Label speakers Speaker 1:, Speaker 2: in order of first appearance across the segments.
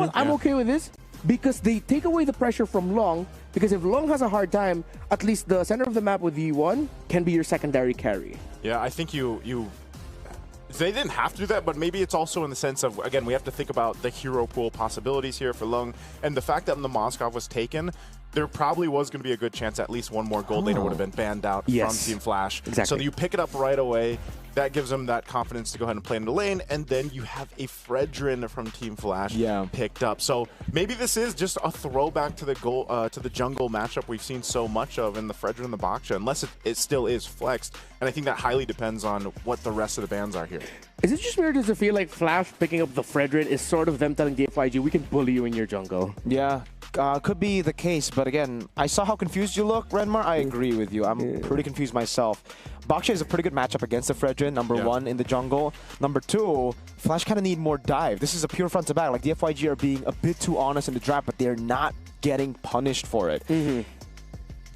Speaker 1: what? I'm okay with this because they take away the pressure from Long. Because if Long has a hard time, at least the center of the map with E1 can be your secondary carry.
Speaker 2: Yeah, I think they didn't have to do that, but maybe it's also in the sense of, again, we have to think about the hero pool possibilities here for Lung. And the fact that the Moskov was taken, there probably was going to be a good chance at least one more gold laner would have been banned out from Team Flash.
Speaker 1: Exactly.
Speaker 2: So you pick it up right away. That gives them that confidence to go ahead and play in the lane, and then you have a Fredrin from Team Flash picked up. So maybe this is just a throwback to the jungle matchup we've seen so much of in the Fredrin and the Baksha, unless it still is flexed. And I think that highly depends on what the rest of the bans are here.
Speaker 1: Is it just weird to feel like Flash picking up the Fredrin is sort of them telling Dfyg, we can bully you in your jungle?
Speaker 3: Yeah, could be the case, but again, I saw how confused you look, Renmar. I agree with you. I'm pretty confused myself. Baksha is a pretty good matchup against the Fredrin, number one in the jungle. Number two, Flash kind of need more dive. This is a pure front to back. Like, Dfyg are being a bit too honest in the draft, but they're not getting punished for it.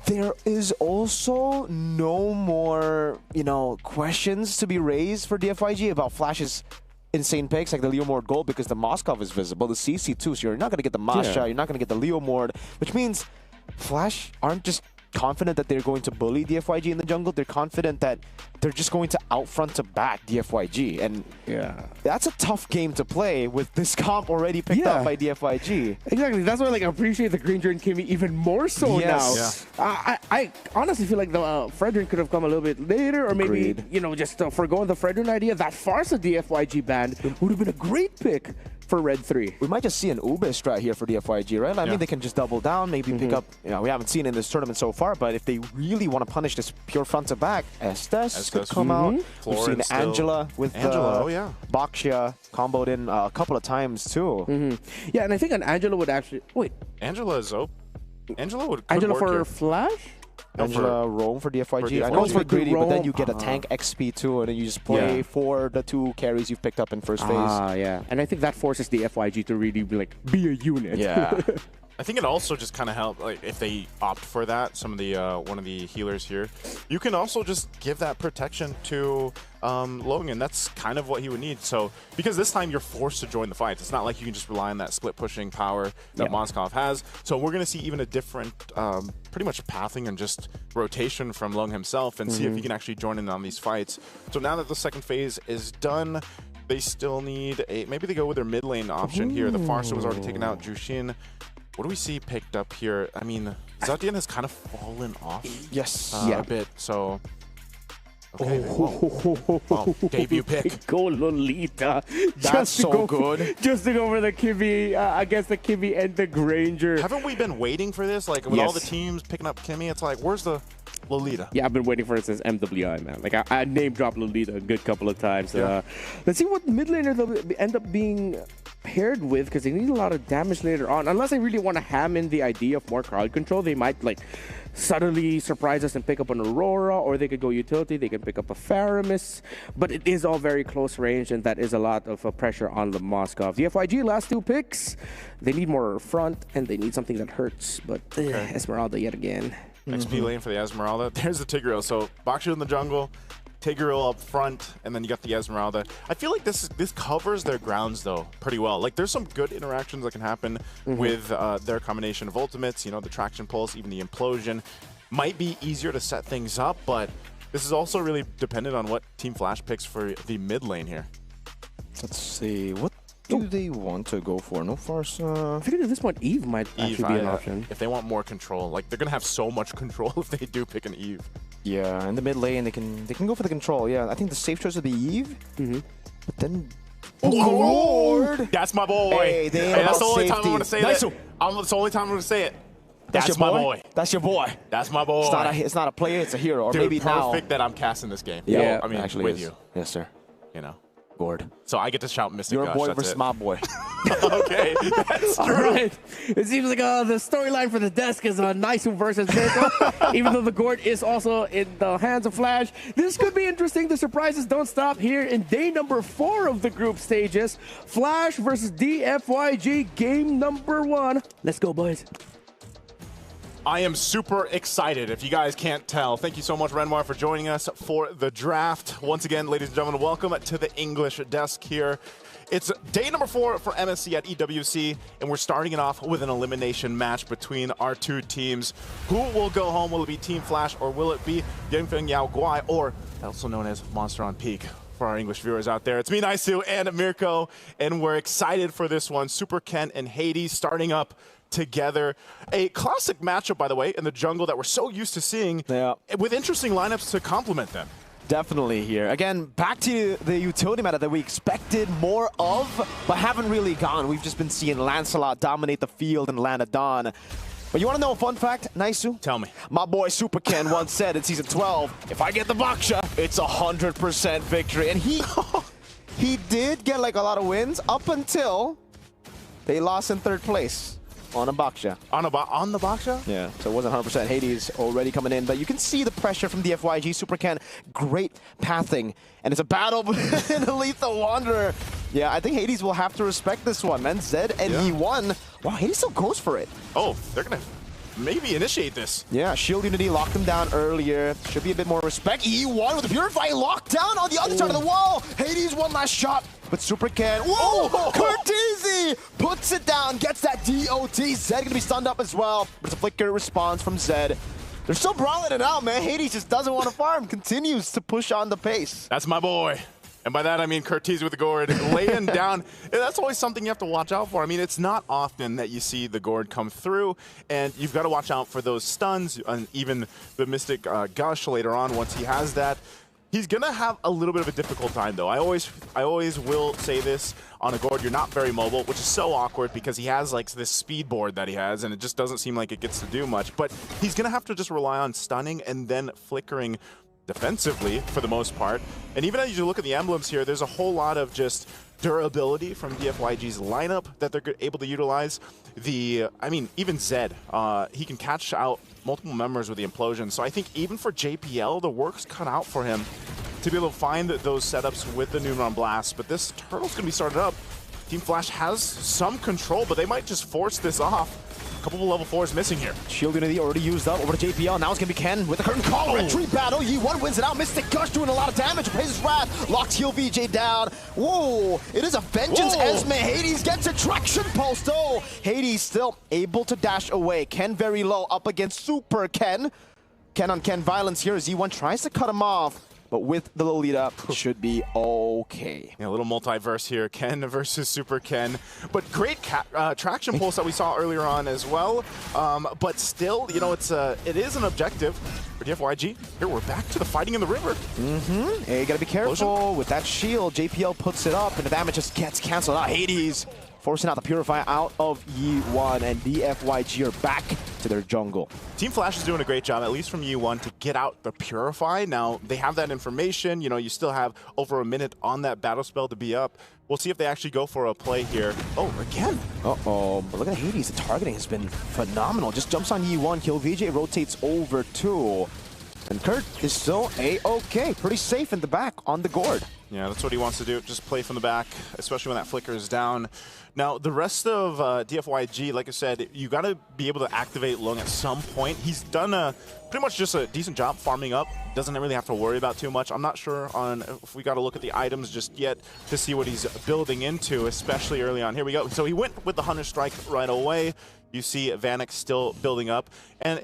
Speaker 3: There is also no more, questions to be raised for Dfyg about Flash's insane picks, like the Leomord gold, because the Moskov is visible, the CC too, so you're not going to get the Masha, you're not going to get the Leomord, which means Flash aren't just confident that they're going to bully Dfyg in the jungle, they're confident that they're just going to out front to back Dfyg, and that's a tough game to play with this comp already picked up by Dfyg.
Speaker 1: Exactly, that's why I appreciate the Granger and Kimmy even more so now. I honestly feel like the Fredrin could have come a little bit later, or maybe, just forgoing the Fredrin idea. That Farsa Dfyg band would have been a great pick for Red 3.
Speaker 3: We might just see an Ube strat here for Dfyg, right? I mean, they can just double down, maybe pick up, we haven't seen it in this tournament so far, but if they really want to punish this pure front to back, Estes could come out. We've seen Angela with Baksha comboed in a couple of times too.
Speaker 1: Yeah, and I think an Angela would actually... Wait.
Speaker 2: Angela is open. Angela
Speaker 1: for
Speaker 2: here.
Speaker 1: Flash?
Speaker 3: Angela roam for Dfyg. I know it's for greedy, but then you get a tank XP too, and then you just play for the two carries you've picked up in first phase.
Speaker 1: Yeah. And I think that forces the Dfyg to really be a unit.
Speaker 3: Yeah.
Speaker 2: I think it also just kind of helps, like, if they opt for that, some of the one of the healers here, you can also just give that protection to Logan. That's kind of what he would need. So, because this time you're forced to join the fight. It's not like you can just rely on that split pushing power that Moskov has. So we're going to see even a different, pretty much pathing and just rotation from Lung himself, and see if he can actually join in on these fights. So now that the second phase is done, they still need maybe they go with their mid lane option here. The Farsa was already taken out. Jushin. What do we see picked up here? I mean, Zetian has kind of fallen off a bit, so... Okay, debut pick.
Speaker 1: Go Lolita.
Speaker 3: That's so good.
Speaker 1: Just to go for the Kimmy, against the Kimmy and the Granger.
Speaker 2: Haven't we been waiting for this? Like, with all the teams picking up Kimmy, it's like, where's the Lolita?
Speaker 1: Yeah, I've been waiting for it since MWI, man. Like, I name dropped Lolita a good couple of times. Let's see what mid laner they'll end up being paired with, because they need a lot of damage later on. Unless they really want to ham in the idea of more crowd control, they might, like, suddenly surprise us and pick up an Aurora, or they could go utility, they can pick up a Faramis, but it is all very close range, and that is a lot of pressure on the Moskov. Dfyg, last two picks, they need more front, and they need something that hurts, but Esmeralda yet again.
Speaker 2: XP lane for the Esmeralda. There's the Tigreal. So Baksha in the jungle, Tigreal up front, and then you got the Esmeralda. I feel like this covers their grounds, though, pretty well. Like, there's some good interactions that can happen with their combination of ultimates, the traction pulse, even the implosion. Might be easier to set things up, but this is also really dependent on what Team Flash picks for the mid lane here.
Speaker 3: Let's see. What do they want to go for? No Farsa.
Speaker 1: I think at this point, Eve might actually be an option.
Speaker 2: If they want more control. Like, they're going to have so much control if they do pick an Eve.
Speaker 3: Yeah, in the mid lane, they can go for the control. Yeah, I think the safe choice would be Eve. But then... Oh, Lord!
Speaker 2: That's my boy.
Speaker 3: Hey,
Speaker 2: that's the only time I'm going to say that. That's the only time I'm going to say it. That's my boy.
Speaker 3: That's your boy.
Speaker 2: That's my boy.
Speaker 3: It's not a player, it's a hero. Or
Speaker 2: Dude,
Speaker 3: maybe
Speaker 2: perfect that I'm casting this game.
Speaker 3: Yeah,
Speaker 2: I mean,
Speaker 3: actually
Speaker 2: with you.
Speaker 3: Yes, sir. Gord.
Speaker 2: So I get to shout Mystic
Speaker 3: Your
Speaker 2: Gush,
Speaker 3: boy
Speaker 2: that's
Speaker 3: versus
Speaker 2: it.
Speaker 3: my boy.
Speaker 2: Okay, that's true.
Speaker 1: All right. It seems like the storyline for the desk is Naisu versus Miracle, even though the Gord is also in the hands of Flash. This could be interesting. The surprises don't stop here in day number 4 of the group stages. Flash versus Dfyg, game number 1. Let's go, boys.
Speaker 2: I am super excited, if you guys can't tell. Thank you so much, Renmar, for joining us for the draft. Once again, ladies and gentlemen, welcome to the English desk here. It's day number 4 for MSC at EWC, and we're starting it off with an elimination match between our two teams. Who will go home? Will it be Team Flash, or will it be Dianfengyaoguai, or also known as Monster on Peak for our English viewers out there? It's me, Naisu, and Mirko, and we're excited for this one. Super Ken and Hades starting up together. A classic matchup, by the way, in the jungle that we're so used to seeing, with interesting lineups to complement them.
Speaker 3: Definitely here. Again, back to the utility meta that we expected more of, but haven't really gone. We've just been seeing Lancelot dominate the field and Lanadon. But you want to know a fun fact, Naisu?
Speaker 2: Tell me.
Speaker 3: My boy Super Ken once said in Season 12, if I get the Baksha, it's 100% victory. And he did get like a lot of wins up until they lost in 3rd place. On a Baksha. On
Speaker 2: the Baksha?
Speaker 3: Yeah, so it wasn't 100%. Hades already coming in, but you can see the pressure from Dfyg. Super Ken, great pathing, and it's a battle in the Lethal Wanderer. Yeah, I think Hades will have to respect this one, man. Zed and E1. Wow, Hades still goes for it.
Speaker 2: Oh, they're going to maybe initiate this.
Speaker 3: Yeah, Shield Unity locked them down earlier. Should be a bit more respect. E1 with the Purify locked down on the other side of the wall. Hades, one last shot. But Super Ken, whoa! Curtizi puts it down, gets that DOT. Zed gonna be stunned up as well. But it's a flicker response from Zed. They're still brawling it out, man. Hades just doesn't want to farm, continues to push on the pace.
Speaker 2: That's my boy. And by that, I mean Curtiz with the gourd, laying down. And that's always something you have to watch out for. I mean, it's not often that you see the gourd come through, and you've got to watch out for those stuns, and even the Mystic Gush later on once he has that. He's going to have a little bit of a difficult time, though. I always will say this on a gourd, you're not very mobile, which is so awkward because he has like this speed board that he has, and it just doesn't seem like it gets to do much. But he's going to have to just rely on stunning and then flickering defensively for the most part. And even as you look at the emblems here, there's a whole lot of just durability from Dfyg's lineup that they're able to utilize. I mean, even Zed, he can catch out multiple members with the implosion. So I think even for JPL, the work's cut out for him to be able to find those setups with the Numeron Blast. But this turtle's going to be started up. Team Flash has some control, but they might just force this off. A couple of level 4s missing here.
Speaker 3: Shield Unity already used up over to JPL. Now it's going to be Ken with the curtain call. Retreat battle. Yi1 wins it out. Mystic Gush doing a lot of damage. Praises Wrath. Locks Heal VJ down. Whoa. It is a vengeance. Esme. Hades gets a traction pulse though. Hades still able to dash away. Ken very low up against Super Ken. Ken on Ken violence here as E1 tries to cut him off. But with the Lolita, it should be okay.
Speaker 2: Yeah, a little multiverse here. Ken versus Super Ken. But great traction pulse that we saw earlier on as well. But still, you know, it is an objective for Dfyg. Here, we're back to the fighting in the river.
Speaker 3: Hey, you gotta be careful with that shield. JPL puts it up, and the damage just gets canceled out. Hades forcing out the Purify out of Yi1, and Dfyg are back to their jungle.
Speaker 2: Team Flash is doing a great job, at least from Yi1, to get out the Purify. Now, they have that information. You know, you still have over a minute on that battle spell to be up. We'll see if they actually go for a play here. Oh, again.
Speaker 3: Uh-oh. But look at Hades. The targeting has been phenomenal. Just jumps on Yi1. Kill VJ rotates over 2. And Kurt is still A-okay. Pretty safe in the back on the gourd.
Speaker 2: Yeah, that's what he wants to do. Just play from the back, especially when that flicker is down. Now, the rest of Dfyg, like I said, you got to be able to activate Lung at some point. He's done pretty much just a decent job farming up. Doesn't really have to worry about too much. I'm not sure on if we got to look at the items just yet to see what he's building into, especially early on. Here we go. So he went with the Hunter Strike right away. You see Vanek still building up, and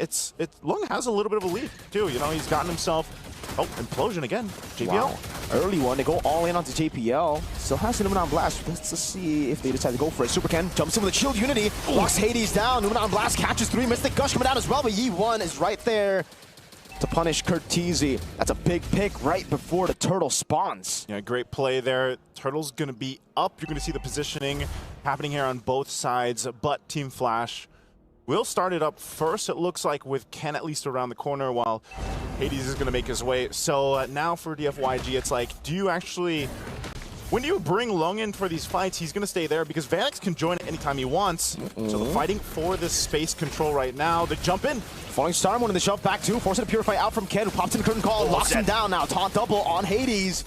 Speaker 2: Lung has a little bit of a lead too. You know, he's gotten himself implosion again. JPL.
Speaker 3: Wow. Early one, they go all in onto JPL. Still has the Numeron Blast. Let's see if they decide to go for it. Super Ken jumps in with a Shield Unity, locks Hades down. Numeron Blast catches 3. Mystic Gush coming down as well, but Yi1 is right there to punish Curtizi. That's a big pick right before the turtle spawns.
Speaker 2: Yeah, great play there. Turtle's going to be up. You're going to see the positioning happening here on both sides, but Team Flash will start it up first, it looks like, with Ken at least around the corner while Hades is going to make his way. So now for Dfyg, it's like, do you actually... When you bring Lung in for these fights, he's going to stay there because Vanex can join it anytime he wants. So they're fighting for this space control right now. They jump in.
Speaker 3: Falling Star, one in the shove back too, forcing a Purify out from Ken, who pops in the curtain call, locks him down now. Taunt double on Hades.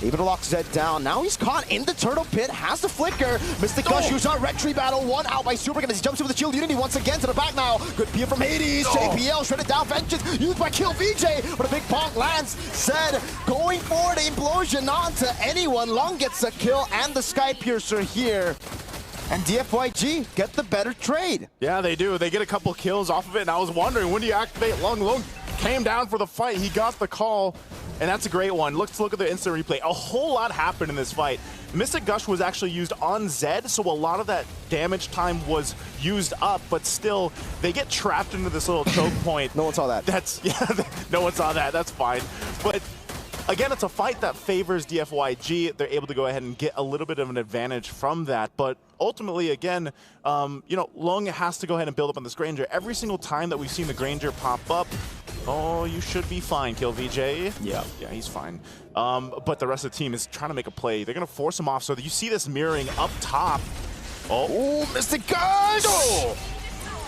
Speaker 3: Able to lock Zed down. Now he's caught in the turtle pit. Has the flicker. Mystic Gush used our retreat battle. One out by Superkin as he jumps over the shield unity once again to the back now. Good peer from Hades. JPL shredded down. Vengeance used by KillVJ. But a big bonk lands. Zed going for the implosion onto anyone. Lung gets a kill and the Sky Piercer here. And Dfyg get the better trade.
Speaker 2: Yeah, they do. They get a couple kills off of it. And I was wondering, when do you activate Lung? Lung came down for the fight. He got the call. And that's a great one. Let's look at the instant replay. A whole lot happened in this fight. Mystic Gush was actually used on Zed, so a lot of that damage time was used up, but still, they get trapped into this little choke point.
Speaker 3: No one saw that.
Speaker 2: No one saw that. That's fine. But again, it's a fight that favors Dfyg. They're able to go ahead and get a little bit of an advantage from that. But ultimately, again, you know, Lung has to go ahead and build up on this Granger. Every single time that we've seen the Granger pop up, oh, you should be fine, KillVJ.
Speaker 3: Yeah,
Speaker 2: he's fine. But the rest of the team is trying to make a play. They're going to force him off. So you see this mirroring up top. Oh,
Speaker 3: Mystic Gush!
Speaker 2: Oh.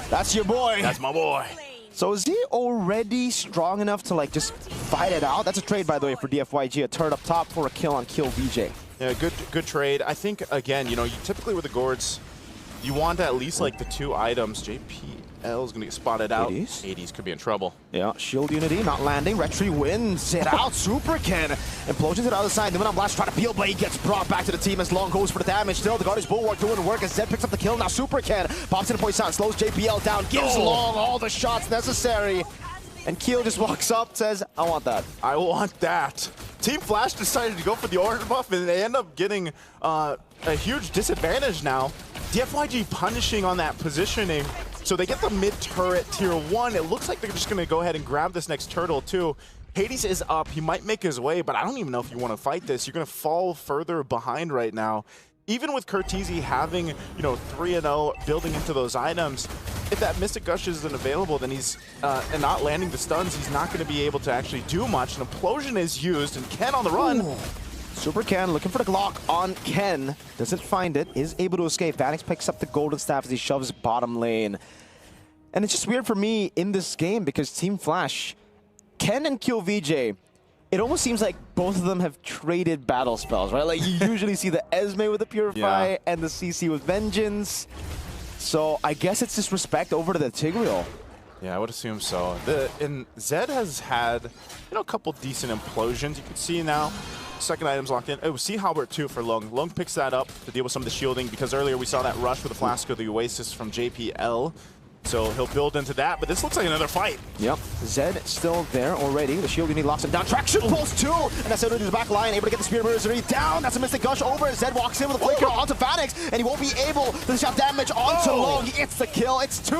Speaker 3: That's your boy.
Speaker 2: That's my boy.
Speaker 3: So is he already strong enough to like just fight it out? That's a trade, by the way, for Dfyg. A turret up top for a kill on KillVJ.
Speaker 2: Yeah, good trade. I think, again, you know, you typically with the Gourds, you want at least like the 2 items. JPL is going to get spotted out. Hades could be in trouble.
Speaker 3: Yeah, shield unity not landing. Retry wins it out. Superkin implosions to the other side. Then Blast trying to peel blade gets brought back to the team as Long goes for the damage. Still, the Guardian's Bulwark doing work as Zed picks up the kill. Now Superkin pops in a poison, slows JPL down, gives Long all the shots necessary. And Keel just walks up, says, I want that.
Speaker 2: I want that. Team Flash decided to go for the orange buff, and they end up getting a huge disadvantage now. Dfyg punishing on that positioning, so they get the mid-turret tier 1. It looks like they're just going to go ahead and grab this next turtle, too. Hades is up. He might make his way, but I don't even know if you want to fight this. You're going to fall further behind right now. Even with Curtizi having, you know, 3-0, building into those items, if that Mystic Gush isn't available, then he's, and not landing the stuns, he's not going to be able to actually do much. An implosion is used, and Ken on the run.
Speaker 3: Ooh. Super Ken looking for the Glock on Ken. Doesn't find it, is able to escape. Vanix picks up the golden staff as he shoves bottom lane. And it's just weird for me in this game because Team Flash, Ken and KillVJ, it almost seems like both of them have traded battle spells, right? Like you usually see the Esme with the Purify and the CC with Vengeance. So I guess it's just respect over to the Tigreal.
Speaker 2: Yeah, I would assume so. And Zed has had, you know, a couple decent implosions. You can see now, second item's locked in. Oh, Sea Halbert too for Lung. Lung picks that up to deal with some of the shielding because earlier we saw that rush with the Flask of the Oasis from JPL. So he'll build into that, but this looks like another fight.
Speaker 3: Yep, Zed still there already. The shield unit locks him down. Traction pulse too, and that's out into the back line, able to get the Spear Mercenary down. That's a Mystic Gush over. Zed walks in with a flicker onto Vanix, and he won't be able to shot damage onto Long. He gets the kill. It's 2,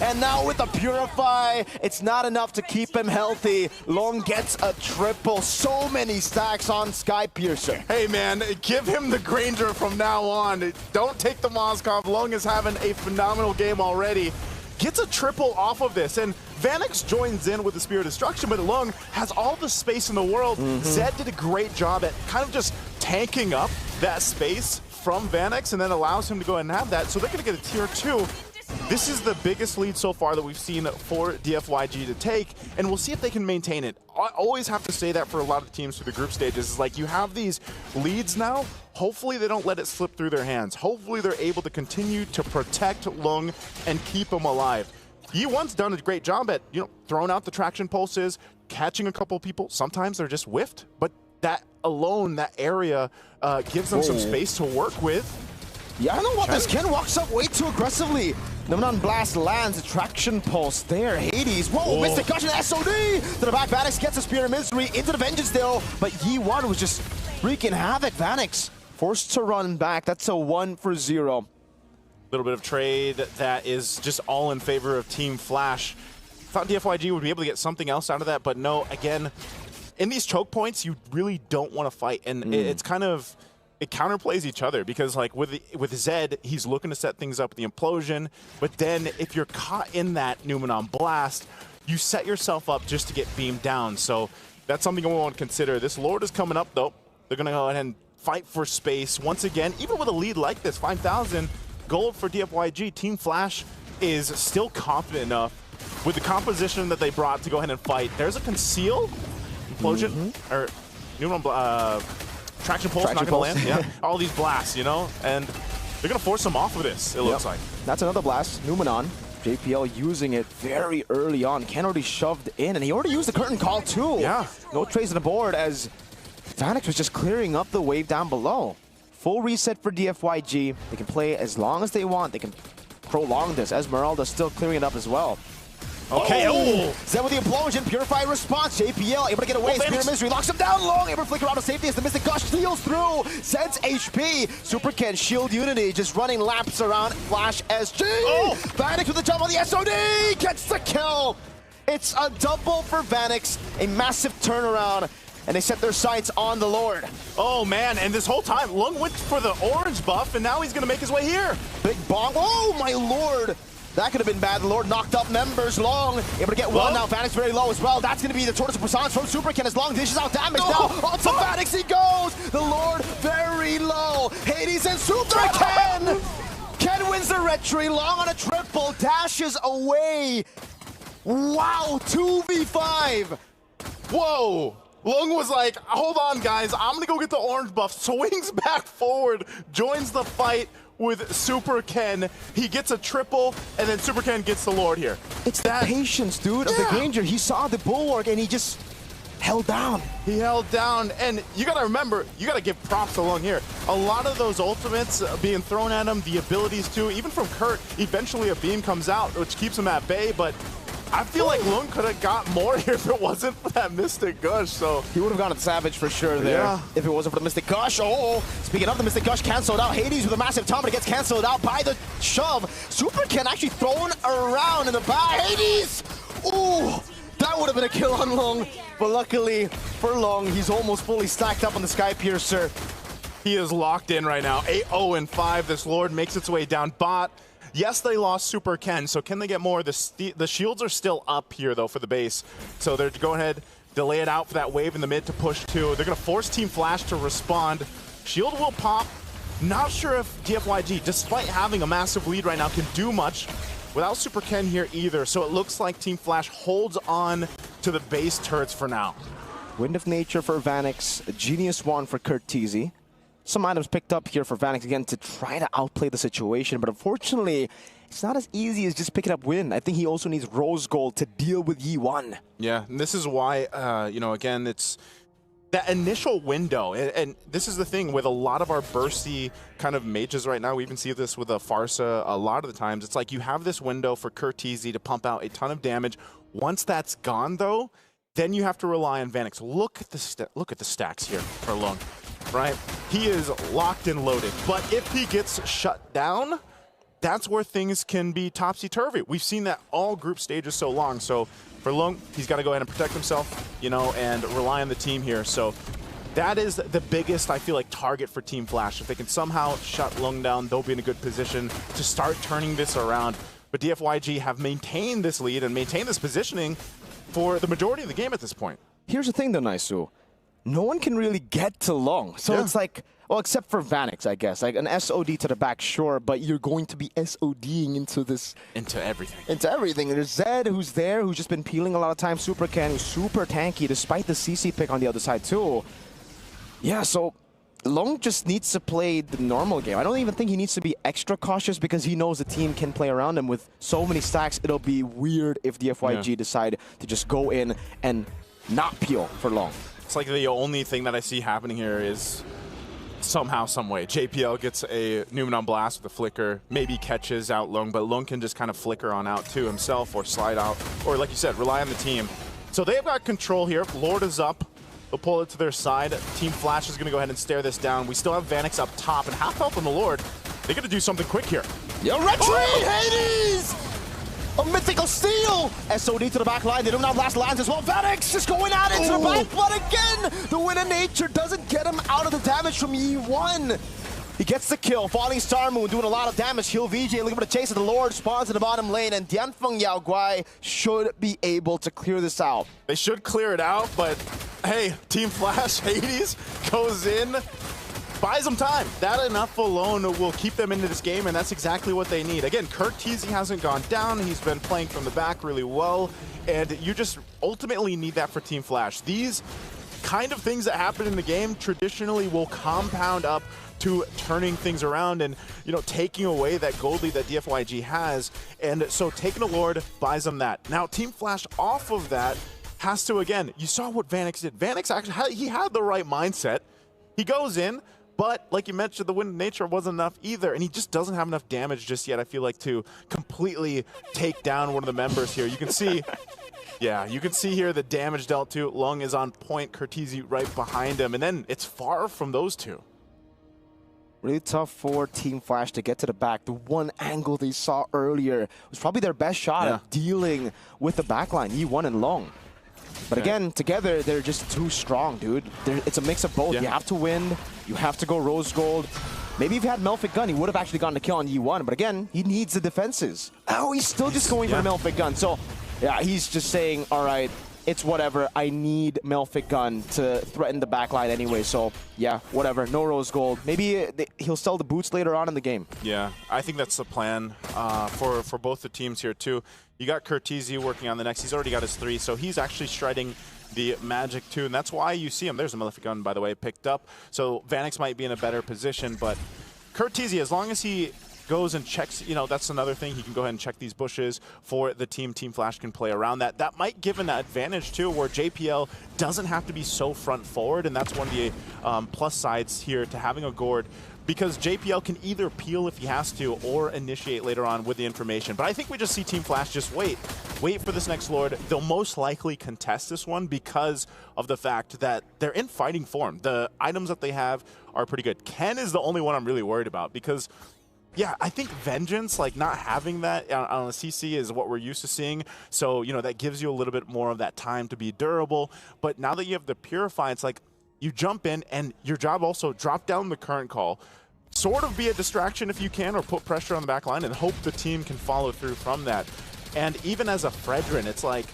Speaker 3: and now with the Purify, it's not enough to keep him healthy. Long gets a triple. So many stacks on Sky Piercer.
Speaker 2: Hey man, give him the Granger from now on. Don't take the Moskov. Long is having a phenomenal game already. Gets a triple off of this, and Vanix joins in with the Spear of Destruction, but Lung has all the space in the world. Zed did a great job at kind of just tanking up that space from Vanix, and then allows him to go ahead and have that, so they're going to get a tier 2. This is the biggest lead so far that we've seen for Dfyg to take, and we'll see if they can maintain it. I always have to say that for a lot of teams through the group stages. Is like you have these leads now, hopefully they don't let it slip through their hands. Hopefully they're able to continue to protect Lung and keep him alive. Yi1's done a great job at, you know, throwing out the traction pulses, catching a couple people. Sometimes they're just whiffed, but that alone, that area gives them some space to work with.
Speaker 3: Yeah, I know what this. Ken walks up way too aggressively. Nomenon Blast lands a traction pulse there. Hades, whoa, Mystic Gush and SOD! To the back, Vanix gets a Spear of Misery into the Vengeance still, but Yi1 was just wreaking havoc. Vanix forced to run back. That's a 1-for-0.
Speaker 2: Little bit of trade that is just all in favor of Team Flash. Thought Dfyg would be able to get something else out of that, but no, again, in these choke points, you really don't want to fight, and it's kind of, it counterplays each other because like with Zed, he's looking to set things up with the implosion, but then if you're caught in that Numenon Blast, you set yourself up just to get beamed down. So that's something we want to consider. This Lord is coming up though. They're going to go ahead and fight for space once again. Even with a lead like this, 5,000 gold for Dfyg, Team Flash is still confident enough with the composition that they brought to go ahead and fight. There's a conceal implosion, or Numenon Traction pulse, not going to land. Yeah. All these blasts, you know? And they're going to force him off of this, it looks like.
Speaker 3: That's another blast. Numenon. JPL using it very early on. Ken already shoved in, and he already used the curtain call too.
Speaker 2: Yeah.
Speaker 3: No trades on the board as Vanix was just clearing up the wave down below. Full reset for Dfyg. They can play as long as they want. They can prolong this. Esmeralda still clearing it up as well.
Speaker 2: Okay,
Speaker 3: Zed with the implosion, purified response. JPL able to get away. Spear Misery locks him down long. Able to flicker out of safety as the Mystic Gush steals through. Zed's HP. Super Ken Shield Unity just running laps around Flash SG. Vanix with the jump on the SOD. Gets the kill. It's a double for Vanix. A massive turnaround. And they set their sights on the Lord.
Speaker 2: Oh man, and this whole time, Lung went for the orange buff, and now he's gonna make his way here.
Speaker 3: Big bong. Oh my Lord. That could have been bad. The Lord knocked up members. Long able to get one now. Vanix very low as well. That's going to be the Tortoise of Persons from Super Ken as Long dishes out damage now. Up to Vanix he goes. The Lord very low. Hades and Super Ken. Ken wins the retry. Long on a triple. Dashes away. Wow. 2v5.
Speaker 2: Whoa. Lung was like, hold on guys, I'm going to go get the orange buff. Swings back forward. Joins the fight with Super Ken. He gets a triple, and then Super Ken gets the Lord here.
Speaker 3: It's that patience, dude, of the Granger. He saw the bulwark, and he just held down.
Speaker 2: He held down, and you gotta remember, you gotta give props to Lung here. A lot of those ultimates being thrown at him, the abilities too, even from Kurt, eventually a beam comes out, which keeps him at bay, but I feel like Lung could have got more here if it wasn't for that Mystic Gush, so.
Speaker 3: He would have gone at Savage for sure there. If it wasn't for the Mystic Gush. Oh, speaking of the Mystic Gush canceled out. Hades with a massive tom, but it gets canceled out by the shove. Super Ken actually thrown around in the back. Hades! Ooh, that would have been a kill on Long. But luckily for Long, he's almost fully stacked up on the Sky Piercer.
Speaker 2: He is locked in right now. 8-0-5. This Lord makes its way down bot. Yes, they lost Super Ken, so can they get more? The shields are still up here, though, for the base. So they're going ahead, delay it out for that wave in the mid to push 2. They're going to force Team Flash to respond. Shield will pop. Not sure if Dfyg, despite having a massive lead right now, can do much without Super Ken here either. So it looks like Team Flash holds on to the base turrets for now.
Speaker 3: Wind of Nature for Vanix, Genius Wand for Kurt TZ. Some items picked up here for Vanix again to try to outplay the situation, but unfortunately, it's not as easy as just picking up Wind. I think he also needs Rose Gold to deal with Yi1.
Speaker 2: Yeah, and this is why, you know, again, it's that initial window, and this is the thing with a lot of our bursty kind of mages right now. We even see this with a Farsa a lot of the times. It's like you have this window for Kurt TZ to pump out a ton of damage. Once that's gone, though, then you have to rely on Vanix. Look at the stacks here for Lung. Right? He is locked and loaded. But if he gets shut down, that's where things can be topsy-turvy. We've seen that all group stages so long. So for Lung, he's got to go ahead and protect himself, you know, and rely on the team here. So that is the biggest, I feel like, target for Team Flash. If they can somehow shut Lung down, they'll be in a good position to start turning this around. But Dfyg have maintained this lead and maintained this positioning for the majority of the game at this point.
Speaker 3: Here's the thing though, Naisu. No one can really get to Long. So it's like, well, except for Vanix, I guess. Like an SOD to the back, sure, but you're going to be SODing into this.
Speaker 2: Into everything.
Speaker 3: Into everything. There's Zed, who's there, who's just been peeling a lot of time. Super Ken, who's super tanky, despite the CC pick on the other side, too. Yeah, so Long just needs to play the normal game. I don't even think he needs to be extra cautious because he knows the team can play around him with so many stacks. It'll be weird if Dfyg decide to just go in and not peel for Long.
Speaker 2: It's like the only thing that I see happening here is somehow, some way. JPL gets a Numenon Blast with a flicker, maybe catches out Lung, but Lung can just kind of flicker on out to himself or slide out, or like you said, rely on the team. So they've got control here. Lord is up. They'll pull it to their side. Team Flash is going to go ahead and stare this down. We still have Vanix up top and half health on the Lord. They're going to do something quick here.
Speaker 3: Yo, retreat, Hades! A mythical steal! SOD to the back line. They don't have last lands as well. Vanix just going at it to the back, but again, the Wind of Nature doesn't get him out of the damage from Yi1. He gets the kill. Falling Star Moon doing a lot of damage. Heal VJ looking for the chase of the Lord. Spawns in the bottom lane, and Dianfengyaoguai should be able to clear this out.
Speaker 2: They should clear it out, but hey, Team Flash, Hades goes in. Buys them time. That enough alone will keep them into this game, and that's exactly what they need. Again, Kurt TZ hasn't gone down. He's been playing from the back really well, and you just ultimately need that for Team Flash. These kind of things that happen in the game traditionally will compound up to turning things around and, you know, taking away that gold lead that Dfyg has. And so taking a Lord buys them that. Now, Team Flash off of that has to, again, you saw what Vanix did. Vanix actually, he had the right mindset. He goes in, but like you mentioned, the wind of nature wasn't enough either, and he just doesn't have enough damage just yet, I feel like, to completely take down one of the members here. You can see, yeah, you can see here the damage dealt to. Lung is on point, Curtizi right behind him, and then it's far from those two.
Speaker 3: Really tough for Team Flash to get to the back. The one angle they saw earlier was probably their best shot at dealing with the backline, Yi1 and Long. But again, together, they're just too strong, dude. It's a mix of both. You have to win. You have to go rose gold. Maybe if he had Melphic Gun, he would have actually gotten the kill on Yi1. But again, he needs the defenses. Oh, he's still just going for the Melphic Gun. So, yeah, he's just saying, all right, it's whatever. I need Melphic Gun to threaten the backline anyway. So, yeah, whatever. No rose gold. Maybe he'll sell the boots later on in the game.
Speaker 2: Yeah, I think that's the plan for both the teams here, too. You got Curtizi working on the next. He's already got his 3, so he's actually striding the Magic too, and that's why you see him. There's a Malefic Gun, by the way, picked up. So Vanix might be in a better position, but Curtizi, as long as he goes and checks, you know, that's another thing. He can go ahead and check these bushes for the team. Team Flash can play around that. That might give an advantage too, where JPL doesn't have to be so front forward, and that's one of the plus sides here to having a Gord, because JPL can either peel if he has to or initiate later on with the information. But I think we just see Team Flash just wait for this next Lord. They'll most likely contest this one because of the fact that they're in fighting form. The items that they have are pretty good. Ken is the only one I'm really worried about because, yeah, I think Vengeance, like not having that on a CC is what we're used to seeing. So, you know, that gives you a little bit more of that time to be durable. But now that you have the Purify, it's like you jump in and your job also drop down the current call, sort of be a distraction if you can, or put pressure on the back line and hope the team can follow through from that. And even as a Fredrin, it's like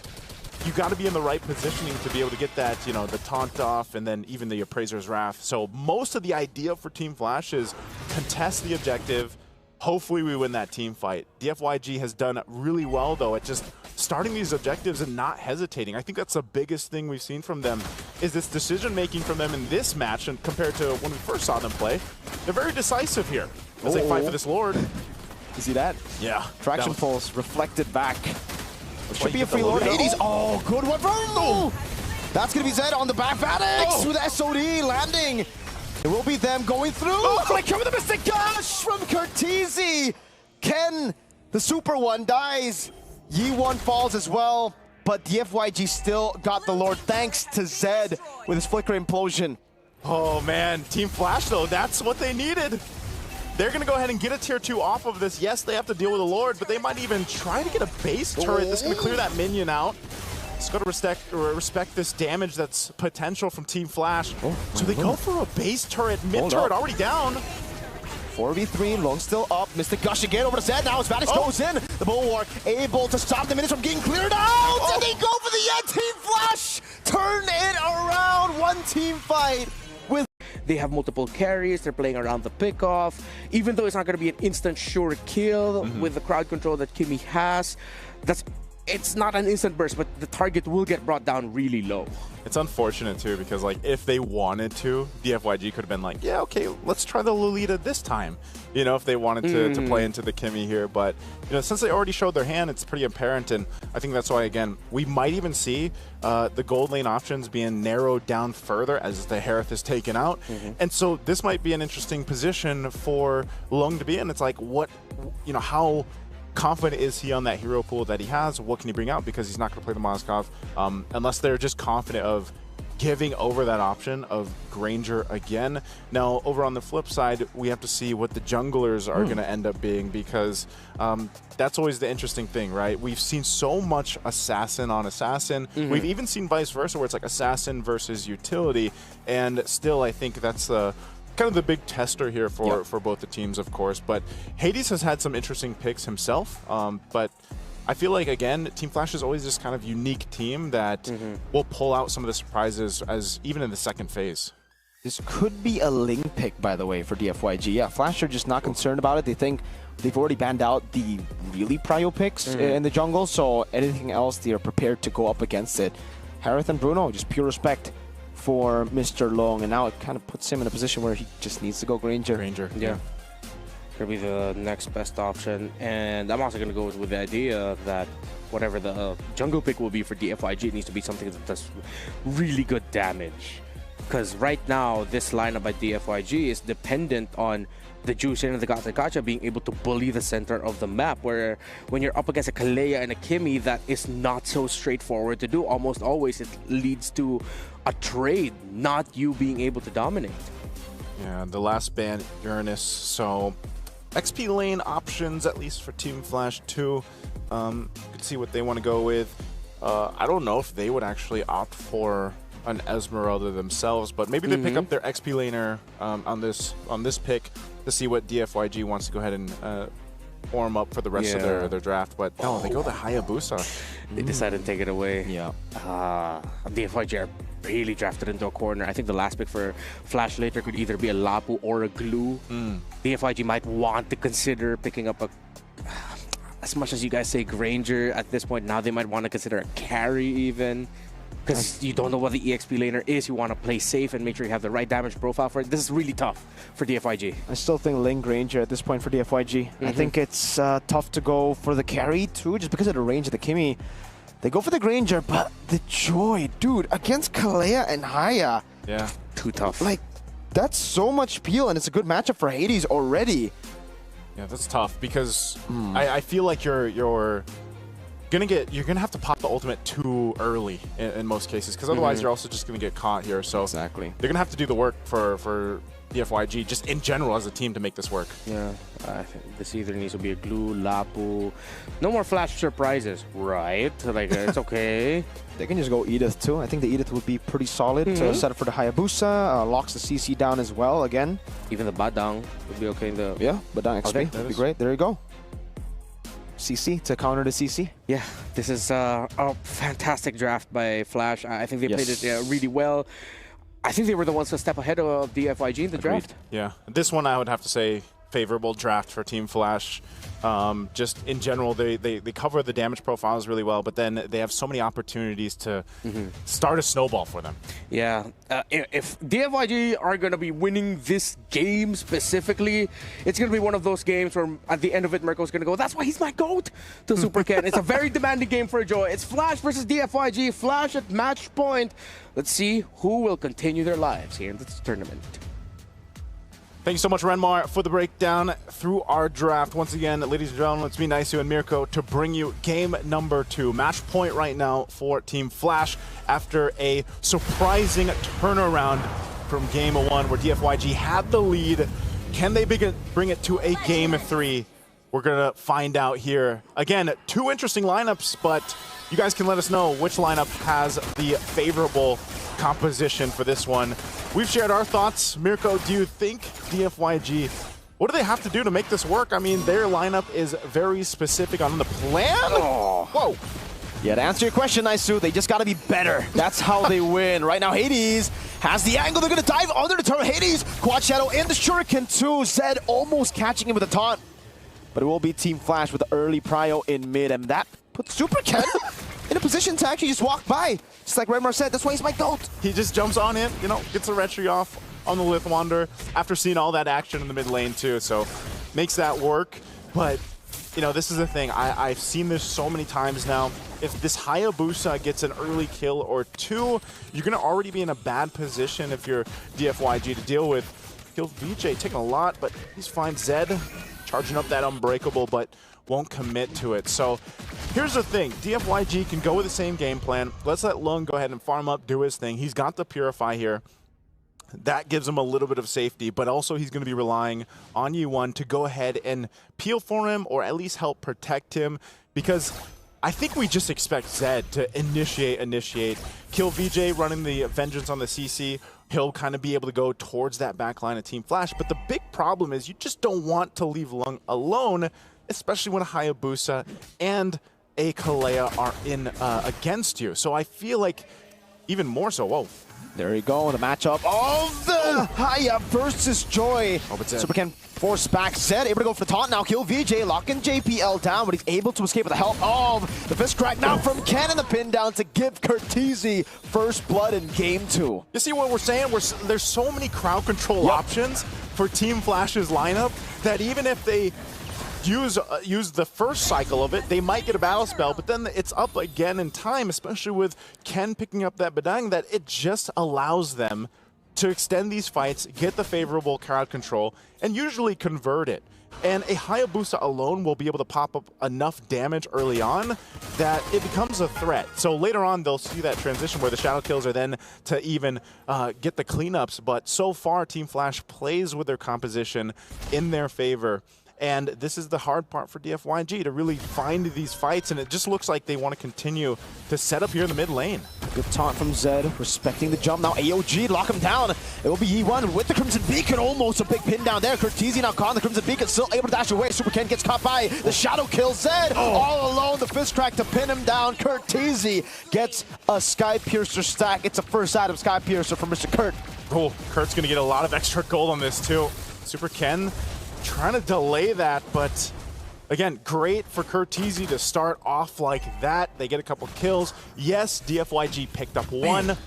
Speaker 2: you got to be in the right positioning to be able to get that, you know, the taunt off and then even the Appraiser's Wrath. So most of the idea for Team Flash is contest the objective. Hopefully we win that team fight. Dfyg has done really well, though, at just starting these objectives and not hesitating. I think that's the biggest thing we've seen from them, is this decision-making from them in this match, and compared to when we first saw them play. They're very decisive here as they fight for this Lord.
Speaker 3: You see that?
Speaker 2: Yeah.
Speaker 3: Traction pulse reflected back. Should be a free Lord. Hades. Oh, good one. Oh. That's going to be Zed on the back. Vanix with SOD landing. It will be them going through. Flick with the Mystic Gush from Curtizi. Ken, the super one, dies. Yi1 falls as well, but Dfyg still got the Lord thanks to Zed with his Flicker Implosion.
Speaker 2: Oh man, Team Flash though, that's what they needed. They're going to go ahead and get a tier 2 off of this. Yes, they have to deal with a Lord, but they might even try to get a base turret that's going to clear that minion out. Just got to respect this damage that's potential from Team Flash. So they go for a base turret, mid-turret already down.
Speaker 3: 4v3, Long still up. Mystic Gush again over to Zed. Now as Vanix goes in, the Bulwark able to stop the minions from getting cleared out. And they go for the end. Team Flash turn it around. One team fight.
Speaker 1: They have multiple carries. They're playing around the pickoff. Even though it's not going to be an instant sure kill with the crowd control that Kimi has, it's not an instant burst, but the target will get brought down really low.
Speaker 2: It's unfortunate too, because like if they wanted to, Dfyg could have been like, yeah, okay, let's try the Lolita this time. You know, if they wanted to play into the Kimi here. But, you know, since they already showed their hand, it's pretty apparent. And I think that's why, again, we might even see the gold lane options being narrowed down further as the Hereth is taken out. And so this might be an interesting position for Lung to be in. It's like, what, you know, how confident is he on that hero pool that he has? What can he bring out? Because he's not going to play the Moskov unless they're just confident of giving over that option of Granger again. Now, over on the flip side, we have to see what the junglers are going to end up being, because that's always the interesting thing, right? We've seen so much assassin on assassin. We've even seen vice versa, where it's like assassin versus utility, and still I think that's kind of the big tester here for both the teams, of course. But Hades has had some interesting picks himself, but I feel like, again, Team Flash is always this kind of unique team that will pull out some of the surprises as even in the second phase.
Speaker 3: This could be a Ling pick, by the way, for Dfyg. Yeah, Flash are just not concerned about it. They think they've already banned out the really prio picks in the jungle, so anything else, they are prepared to go up against it. Hereth and Bruno, just pure respect. for Mr. Long, and now it kind of puts him in a position where he just needs to go Granger.
Speaker 1: Yeah. Gonna be the next best option, and I'm also gonna go with the idea that whatever the jungle pick will be for Dfyg, it needs to be something that does really good damage. Because right now, this lineup by Dfyg is dependent on the Jushin and the Gacha being able to bully the center of the map, where when you're up against a Kalea and a Kimi, that is not so straightforward to do. Almost always it leads to a trade, not you being able to dominate.
Speaker 2: Yeah, the last ban, Uranus, so XP lane options, at least for Team Flash 2. You can see what they want to go with. I don't know if they would actually opt for an Esmeralda themselves, but maybe they pick up their XP laner on this pick to see what Dfyg wants to go ahead and form up for the rest of their draft. But no, they go the Hayabusa.
Speaker 1: They decided to take it away.
Speaker 3: Yeah.
Speaker 1: Dfyg are really drafted into a corner. I think the last pick for Flash later could either be a Lapu or a Glue. Dfyg might want to consider picking up a... As much as you guys say Granger, at this point now they might want to consider a carry even. Because you don't know what the EXP laner is. You want to play safe and make sure you have the right damage profile for it. This is really tough for Dfyg.
Speaker 3: I still think Link Granger at this point for Dfyg. I think it's tough to go for the carry too, just because of the range of the Kimi. They go for the Granger, but the Joy, dude, against Kalea and Haya.
Speaker 2: Yeah.
Speaker 1: Too tough.
Speaker 3: Like, that's so much peel, and it's a good matchup for Hades already.
Speaker 2: Yeah, that's tough because I feel like you're gonna have to pop the ultimate too early in most cases, because otherwise you're also just gonna get caught here. So
Speaker 3: exactly,
Speaker 2: they're gonna have to do the work for Dfyg just in general as a team to make this work.
Speaker 1: Yeah, I think this either needs to be a Glue, Lapu. No more Flash surprises, right? Like it's okay.
Speaker 3: They can just go Edith too. I think the Edith would be pretty solid to set up for the Hayabusa. Locks the CC down as well again.
Speaker 1: Even the Badang would be okay in the...
Speaker 3: Yeah, Badang XP would be great. There you go. CC to counter the CC.
Speaker 1: Yeah, this is a fantastic draft by Flash. I think they played it really well. I think they were the ones to step ahead of Dfyg in the draft.
Speaker 2: Yeah, this one I would have to say favorable draft for Team Flash. Just in general, they cover the damage profiles really well, but then they have so many opportunities to start a snowball for them.
Speaker 1: Yeah, if Dfyg are going to be winning this game specifically, it's going to be one of those games where at the end of it, Mirko's going to go, that's why he's my GOAT to Super Ken. It's a very demanding game for Joy. It's Flash versus Dfyg, Flash at match point. Let's see who will continue their lives here in this tournament.
Speaker 2: Thank you so much, Renmar, for the breakdown through our draft. Once again, ladies and gentlemen, it's me, Naisu, and Mirko to bring you game number 2. Match point right now for Team Flash after a surprising turnaround from game 1 where Dfyg had the lead. Can they bring it to a game 3? We're going to find out here. Again, 2 interesting lineups, but you guys can let us know which lineup has the favorable composition for this one. We've shared our thoughts. Mirko, do you think Dfyg, what do they have to do to make this work? I mean, their lineup is very specific on the plan. Oh. Whoa.
Speaker 3: Yeah, to answer your question, Naisu, they just got to be better. That's how they win. Right now, Hades has the angle. They're going to dive under the turret. Hades, Quad Shadow, and the Shuriken too. Zed almost catching him with a taunt. But it will be Team Flash with the early prio in mid, and that puts Super Ken in a position to actually just walk by. Just like Redmar said, that's why he's my GOAT.
Speaker 2: He just jumps on in, you know, gets a retry off on the Lith Wanderer after seeing all that action in the mid lane too, so makes that work. But, you know, this is the thing. I've seen this so many times now. If this Hayabusa gets an early kill or 2, you're going to already be in a bad position if you're Dfyg to deal with. Kill VJ taking a lot, but he's fine. Zed charging up that Unbreakable, but won't commit to it. So here's the thing. Dfyg can go with the same game plan. Let's let Lung go ahead and farm up, do his thing. He's got the Purify here. That gives him a little bit of safety, but also he's going to be relying on U1 to go ahead and peel for him or at least help protect him, because I think we just expect Zed to initiate, kill VJ running the Vengeance on the CC. He'll kind of be able to go towards that backline of Team Flash, but the big problem is you just don't want to leave Lung alone, especially when a Hayabusa and a Kalea are in against you. So I feel like even more so. Whoa.
Speaker 3: There you go, the matchup of the Haya versus Joy.
Speaker 2: Oh, but Zed.
Speaker 3: Super can force back Zed, able to go for the taunt now, kill VJ, locking JPL down, but he's able to escape with the help of the fist crack now from Ken and the pin down to give Curtizi first blood in game 2.
Speaker 2: You see what we're saying? There's so many crowd control options for Team Flash's lineup that even if they use the first cycle of it, they might get a battle spell, but then it's up again in time, especially with Ken picking up that Badang, that it just allows them to extend these fights, get the favorable crowd control, and usually convert it. And a Hayabusa alone will be able to pop up enough damage early on that it becomes a threat. So later on, they'll see that transition where the shadow kills are then to even get the cleanups. But so far, Team Flash plays with their composition in their favor. And this is the hard part for Dfyg, to really find these fights, and it just looks like they want to continue to set up here in the mid lane.
Speaker 3: Good taunt from Zed, respecting the jump. Now AOG, lock him down. It will be E1 with the Crimson Beacon, almost a big pin down there. Curtizi now caught, the Crimson Beacon still able to dash away. Super Ken gets caught by the shadow kill. Zed all alone, the fist crack to pin him down. Curtizi gets a Sky Piercer stack. It's a first item Sky Piercer from Mr. Kurt.
Speaker 2: Oh, Kurt's going to get a lot of extra gold on this too. Super Ken trying to delay that, but again, great for Curtizi to start off like that. They get a couple kills. Yes, Dfyg picked up one,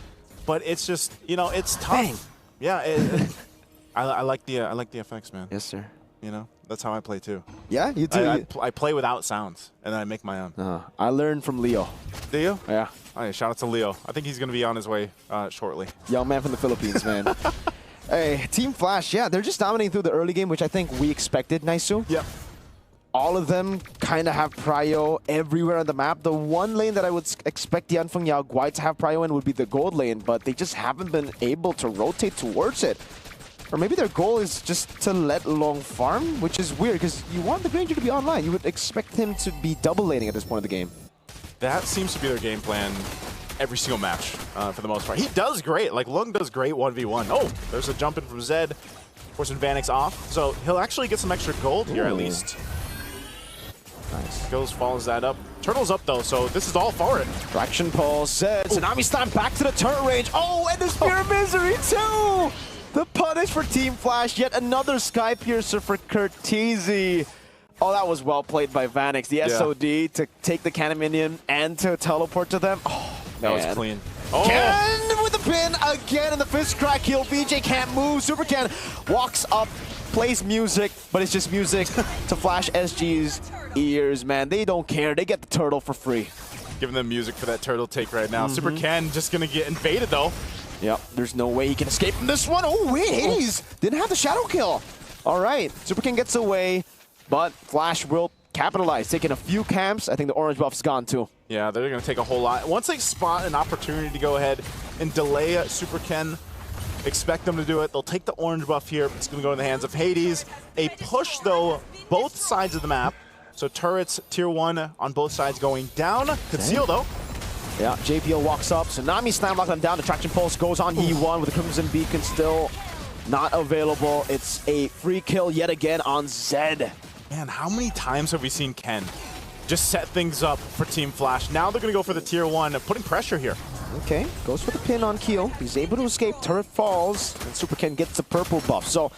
Speaker 2: but it's just, you know, it's tough.
Speaker 3: Bang.
Speaker 2: Yeah, I like the effects, man.
Speaker 3: Yes, sir.
Speaker 2: You know, that's how I play too.
Speaker 3: Yeah, you do.
Speaker 2: I play without sounds, and then I make my own.
Speaker 3: I learned from Leo.
Speaker 2: Do you?
Speaker 3: Yeah.
Speaker 2: Oh, yeah, shout out to Leo. I think he's going to be on his way shortly.
Speaker 3: Young man from the Philippines, man. Hey, Team Flash, yeah, they're just dominating through the early game, which I think we expected, Naisu.
Speaker 2: Yep.
Speaker 3: All of them kind of have prio everywhere on the map. The one lane that I would expect Dianfengyaoguai to have prio in would be the gold lane, but they just haven't been able to rotate towards it. Or maybe their goal is just to let Long farm, which is weird, because you want the Granger to be online. You would expect him to be double laning at this point of the game.
Speaker 2: That seems to be their game plan every single match, for the most part. He does great. Like, Lung does great 1v1. Oh, there's a jump in from Zed, forcing Vanix off. So he'll actually get some extra gold here at least.
Speaker 3: Nice.
Speaker 2: Goes, follows that up. Turtle's up though, so this is all for it.
Speaker 3: Fraction Pulse, Zed, Tsunami Slam back to the turret range. Oh, and the Spear of Misery too! The punish for Team Flash, yet another Sky Piercer for Curtizi. Oh, that was well played by Vanix. The SOD to take the Cannon Minion and to teleport to them. Oh,
Speaker 2: that
Speaker 3: man.
Speaker 2: was clean. Oh.
Speaker 3: Ken with the pin again, and the fist crack kill. VJ can't move. Super Ken walks up, plays music, but it's just music to Flash SG's ears, man. They don't care. They get the turtle for free.
Speaker 2: Giving them music for that turtle take right now. Super Ken just going to get invaded, though.
Speaker 3: Yep, there's no way he can escape from this one. Oh, wait, Hades didn't have the shadow kill. All right, Super Ken gets away, but Flash will capitalize. Taking a few camps. I think the orange buff's gone, too.
Speaker 2: Yeah, they're going to take a whole lot. Once they spot an opportunity to go ahead and delay Super Ken, expect them to do it. They'll take the orange buff here. It's going to go in the hands of Hades. A push, though, both sides of the map. So turrets, tier 1 on both sides going down. Conceal, though.
Speaker 3: Yeah, JPL walks up. Tsunami Slam locking them down. The Traction Pulse goes on E1 with the Crimson Beacon still not available. It's a free kill yet again on Zed.
Speaker 2: Man, how many times have we seen Ken just set things up for Team Flash? Now they're going to go for the tier 1, putting pressure here.
Speaker 3: Okay, goes for the pin on Keel. He's able to escape. Turret falls, and Super Ken gets the purple buff. So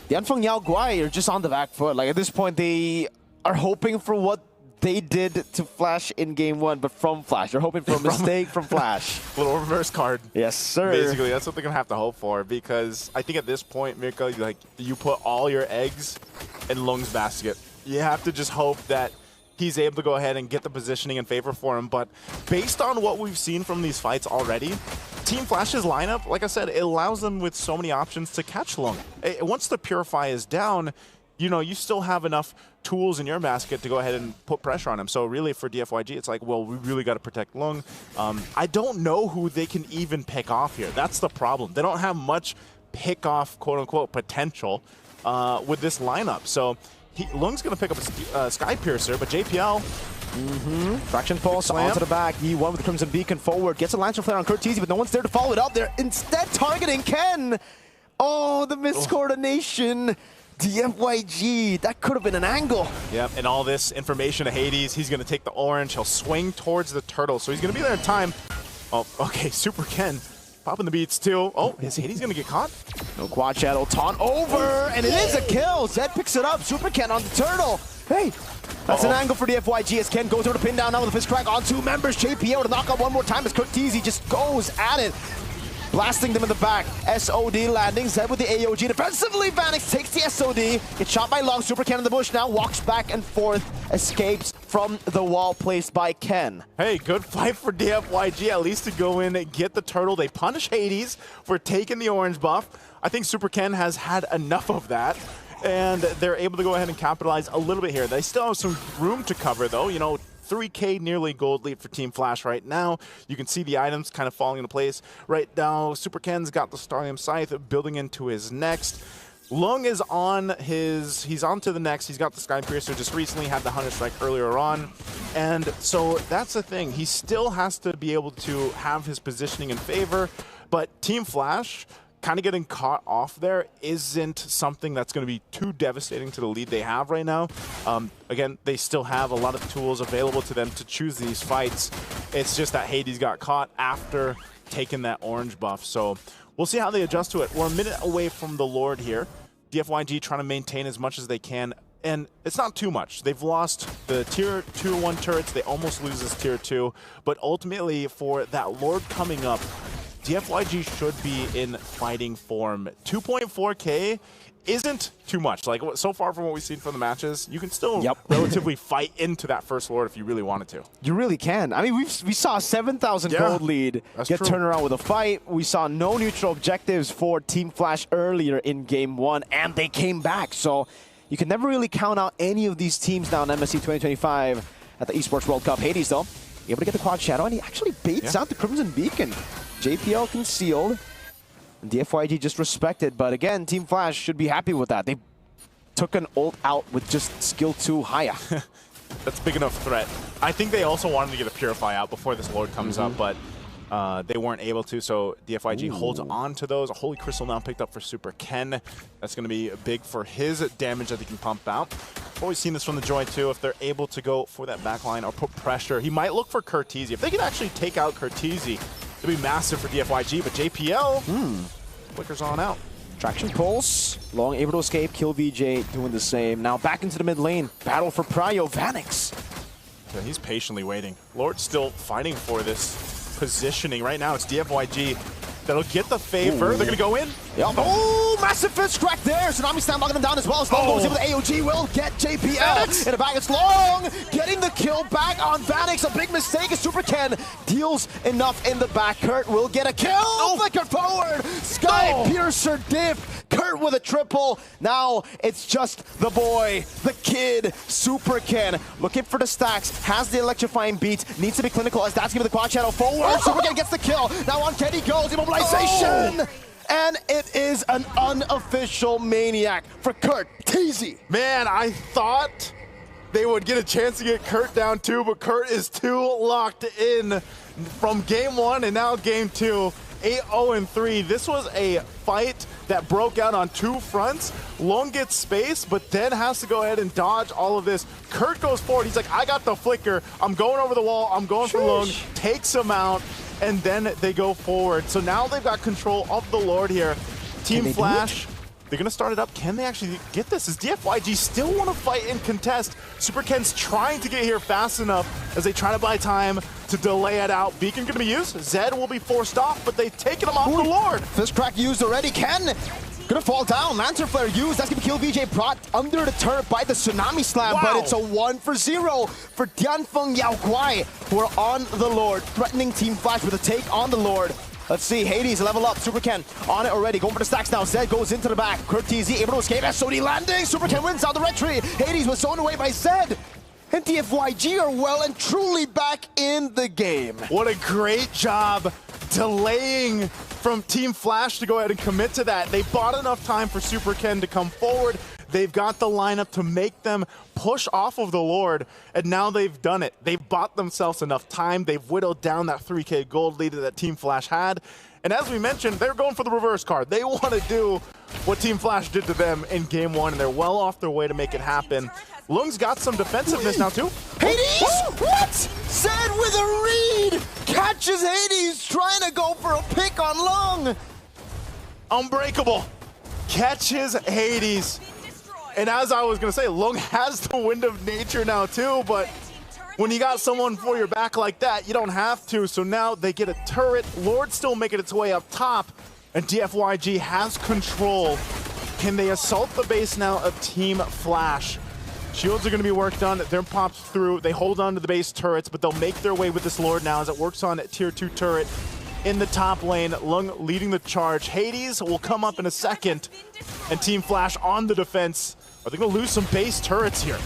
Speaker 3: Dianfengyaoguai are just on the back foot. Like, at this point, they are hoping for what they did to Flash in game 1, but from Flash. They're hoping for a mistake from Flash.
Speaker 2: Little reverse card.
Speaker 3: Yes, sir.
Speaker 2: Basically, that's what they're going to have to hope for, because I think at this point, Mirko, like, you put all your eggs in Lung's basket. You have to just hope that he's able to go ahead and get the positioning in favor for him. But based on what we've seen from these fights already, Team Flash's lineup, like I said, it allows them with so many options to catch Lung. Once the Purify is down, you know, you still have enough tools in your basket to go ahead and put pressure on him. So really for Dfyg, it's like, well, we really got to protect Lung. I don't know who they can even pick off here. That's the problem. They don't have much pick-off, quote-unquote, potential with this lineup. So Lung's going to pick up a Sky Piercer, but JPL...
Speaker 3: Fraction Pulse onto the back. E1 with the Crimson Beacon forward. Gets a Lancer Flare on Curtizi, but no one's there to follow it up. They're instead targeting Ken. Oh, the miscoordination. Dfyg, that could have been an angle.
Speaker 2: Yep, and all this information to Hades. He's going to take the orange. He'll swing towards the turtle, so he's going to be there in time. Oh, okay, Super Ken popping the beats too. Oh, is Hades gonna get caught?
Speaker 3: No quad shadow, taunt over, and it is a kill. Zed picks it up, Super Ken on the turtle. Hey, that's an angle for Dfyg as Ken goes over to pin down now with a fist crack on 2 members. JPL to knock out one more time as Curteezy just goes at it. Blasting them in the back. SOD landing. Zed with the AOG. Defensively, Vanix takes the SOD. Gets shot by Long. Super Ken in the bush now. Walks back and forth. Escapes from the wall placed by Ken.
Speaker 2: Hey, good fight for Dfyg. At least to go in and get the turtle. They punish Hades for taking the orange buff. I think Super Ken has had enough of that. And they're able to go ahead and capitalize a little bit here. They still have some room to cover, though. You know, 3K nearly gold lead for Team Flash right now. You can see the items kind of falling into place. Right now, Super Ken's got the Starlium Scythe building into his next. Lung is on his, he's on to the next. He's got the Sky Piercer, just recently had the Hunter Strike earlier on. And so that's the thing. He still has to be able to have his positioning in favor, but Team Flash kind of getting caught off there isn't something that's going to be too devastating to the lead they have right now. Again, they still have a lot of tools available to them to choose these fights. It's just that Hades got caught after taking that orange buff. So we'll see how they adjust to it. We're a minute away from the Lord here. Dfyg trying to maintain as much as they can. And it's not too much. They've lost the tier 1 turrets. They almost lose this tier 2. But ultimately, for that Lord coming up, Dfyg should be in fighting form. 2.4K isn't too much. Like, so far from what we've seen from the matches, you can still relatively fight into that first Lord if you really wanted to.
Speaker 3: You really can. I mean, we saw a 7,000 gold lead get turned around with a fight. We saw no neutral objectives for Team Flash earlier in Game 1, and they came back. So you can never really count out any of these teams now in MSC 2025 at the Esports World Cup. Hades, though, able to get the quad shadow, and he actually baits out the Crimson Beacon. JPL concealed. Dfyg just respected, but again, Team Flash should be happy with that. They took an ult out with just skill 2 Haya.
Speaker 2: That's a big enough threat. I think they also wanted to get a Purify out before this Lord comes up, but they weren't able to, so Dfyg holds on to those. A Holy Crystal now picked up for Super Ken. That's going to be big for his damage that he can pump out. Always seen this from the Joy too. If they're able to go for that backline or put pressure, he might look for Curteezy. If they can actually take out Curteezy, it'll be massive for Dfyg, but JPL flickers on out.
Speaker 3: Traction pulse. Long able to escape. Kill VJ doing the same. Now back into the mid lane. Battle for Prio. Vanix.
Speaker 2: Yeah, he's patiently waiting. Lord's still fighting for this positioning. Right now it's Dfyg that'll get the favor. They're going to go in.
Speaker 3: Yep. Oh, massive fist crack there. Tsunami Slam knocking him down as well. Long goes in with the AOG. Will get JPL. In the back, it's Long getting the kill back on Vanix. A big mistake as Super Ken deals enough in the back. Kurt will get a kill. Flicker forward. Sky Piercer diff. Kurt with a triple. Now it's just the boy, the kid, Super Ken. Looking for the stacks. Has the electrifying beat. Needs to be clinical as that's giving the quad shadow forward. Super Ken gets the kill. Now on Ken he goes. Immobilization. And it is an unofficial maniac for Curteezy.
Speaker 2: Man, I thought they would get a chance to get Kurt down too, but Kurt is too locked in from Game 1 and now Game 2. 8-0-3. This was a fight that broke out on 2 fronts. Long gets space, but then has to go ahead and dodge all of this. Kurt goes forward. He's like, I got the flicker. I'm going over the wall. I'm going for Long. Takes him out, and then they go forward. So now they've got control of the Lord here. Team Flash, they're going to start it up. Can they actually get this? Does Dfyg still want to fight and contest? Super Ken's trying to get here fast enough as they try to buy time to delay it out. Beacon going to be used. Zed will be forced off, but they've taken him off the Lord.
Speaker 3: Fist crack used already. Ken gonna fall down. Lantern Flare used. That's gonna kill VJ. Brought under the turret by the Tsunami Slam, but it's a 1-for-0 for Dianfengyaoguai, who are on the Lord, threatening Team Flash with a take on the Lord. Let's see, Hades level up. Super Ken on it already. Going for the stacks now. Zed goes into the back. Curteezy able to escape. SOD landing. Super Ken wins out the red tree. Hades was thrown away by Zed. And Dfyg are well and truly back in the game.
Speaker 2: What a great job delaying from Team Flash to go ahead and commit to that. They bought enough time for Super Ken to come forward. They've got the lineup to make them push off of the Lord, and now they've done it. They've bought themselves enough time. They've whittled down that 3K gold lead that Team Flash had. And as we mentioned, they're going for the reverse card. They want to do what Team Flash did to them in Game 1, and they're well off their way to make it happen. Lung's got some defensiveness now, too.
Speaker 3: Hades! What? said with a read! Catches Hades trying to go for a pick on Long!
Speaker 2: Unbreakable. Catches Hades. And as I was going to say, Long has the wind of nature now too, but when you got someone for your back like that, you don't have to. So now they get a turret. Lord still making its way up top, and Dfyg has control. Can they assault the base now of Team Flash? Shields are going to be worked on. They're popped through. They hold on to the base turrets, but they'll make their way with this Lord now as it works on tier 2 turret in the top lane. Lung leading the charge. Hades will come up in a second, and Team Flash on the defense. Are they going to lose some base turrets here?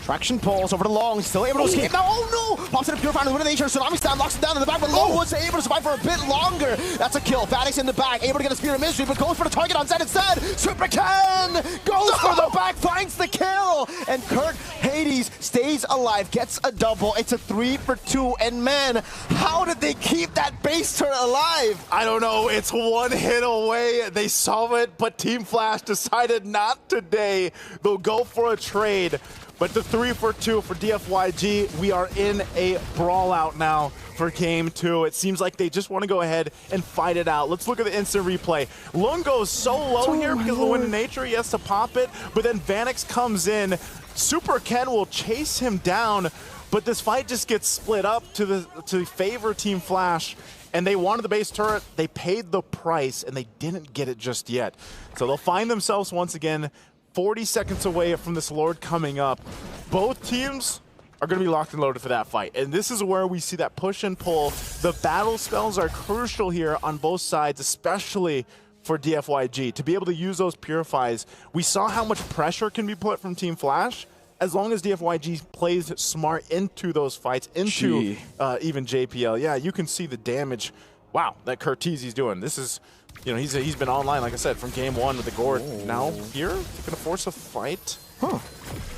Speaker 3: Traction pulls over to Long, still able to escape now. Oh no! Pops in a Purifier with the nature. Tsunami Stab locks him down in the back, but Long was able to survive for a bit longer. That's a kill. Vanix in the back, able to get a Spear of Mystery, but goes for the target on Zed instead. Super Ken goes for the back, finds the kill, and Kurt Hades stays alive, gets a double. It's a 3 for 2, and man, how did they keep that base turret alive?
Speaker 2: I don't know. It's one hit away. They saw it, but Team Flash decided not today. They'll go for a trade. But the 3 for 2 for Dfyg, we are in a brawl out now for game 2. It seems like they just want to go ahead and fight it out. Let's look at the instant replay. Lung goes so low here because of the wind of nature. He has to pop it, but then Vanix comes in. Super Ken will chase him down, but this fight just gets split up to favor Team Flash. And they wanted the base turret, they paid the price, and they didn't get it just yet. So they'll find themselves once again 40 seconds away from this Lord coming up. Both teams are going to be locked and loaded for that fight. And this is where we see that push and pull. The battle spells are crucial here on both sides, especially for Dfyg. To be able to use those purifies, we saw how much pressure can be put from Team Flash as long as Dfyg plays smart into those fights, into even JPL. Yeah, you can see the damage. Wow, that Curtizi's doing. This is, you know, he's been online, like I said, from game 1 with the Gord. Now here, they're gonna force a fight.
Speaker 3: Huh.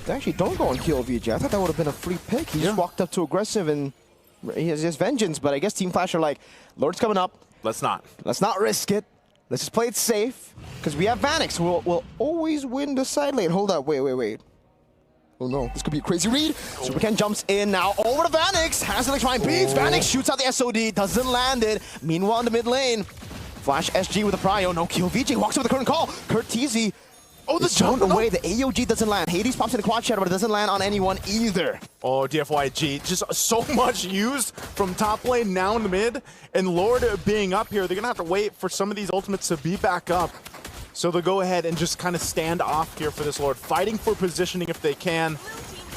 Speaker 3: They actually don't go and kill VJ. I thought that would have been a free pick. He just walked up too aggressive and he has his vengeance. But I guess Team Flash are like, Lord's coming up.
Speaker 2: Let's not
Speaker 3: risk it. Let's just play it safe. Because we have Vanix who will always win the side lane. Hold up, wait. Oh no, this could be a crazy read. Super Ken jumps in now over to Vanix. Has the electrifying beats. Vanix shoots out the SOD, doesn't land it. Meanwhile, in the mid lane, Flash SG with a prio. No kill. VJ walks over the current call. Curtizi. Oh, the jump away. The AOG doesn't land. Hades pops in the quad shadow, but it doesn't land on anyone either.
Speaker 2: Oh, Dfyg, just so much used from top lane now in the mid. And Lord being up here, they're going to have to wait for some of these ultimates to be back up. So they'll go ahead and just kind of stand off here for this Lord, fighting for positioning if they can.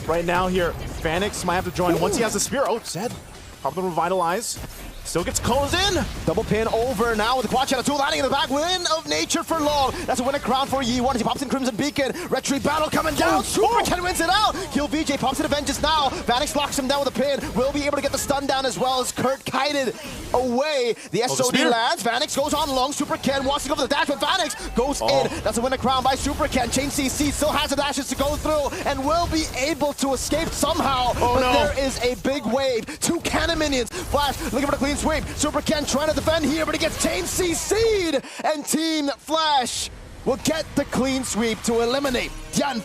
Speaker 2: Right now here, Vanix might have to join once he has the spear. Oh, Zed, pop the revitalize. Still gets closed in. Double pin over now with the quad shadow 2 landing in the back. Win of nature for Long. That's a winning crown for Yi1 as he pops in Crimson Beacon. Retreat battle coming down. Super Ken wins it out. Kill VJ, pops in the Vengeance now. Vanix locks him down with a pin. Will be able to get the stun down as well as Kurt kited away. The SOD lands. Vanix goes on Long. Super Ken wants to go for the dash, but Vanix goes in. That's a winning crown by Super Ken. Chain CC still has the dashes to go through and will be able to escape somehow. But there is a big wave. 2 cannon minions. Flash looking for the clean sweep. Super Ken trying to defend here, but he gets chain CC'd, and Team Flash will get the clean sweep to eliminate Dianfengyaoguai.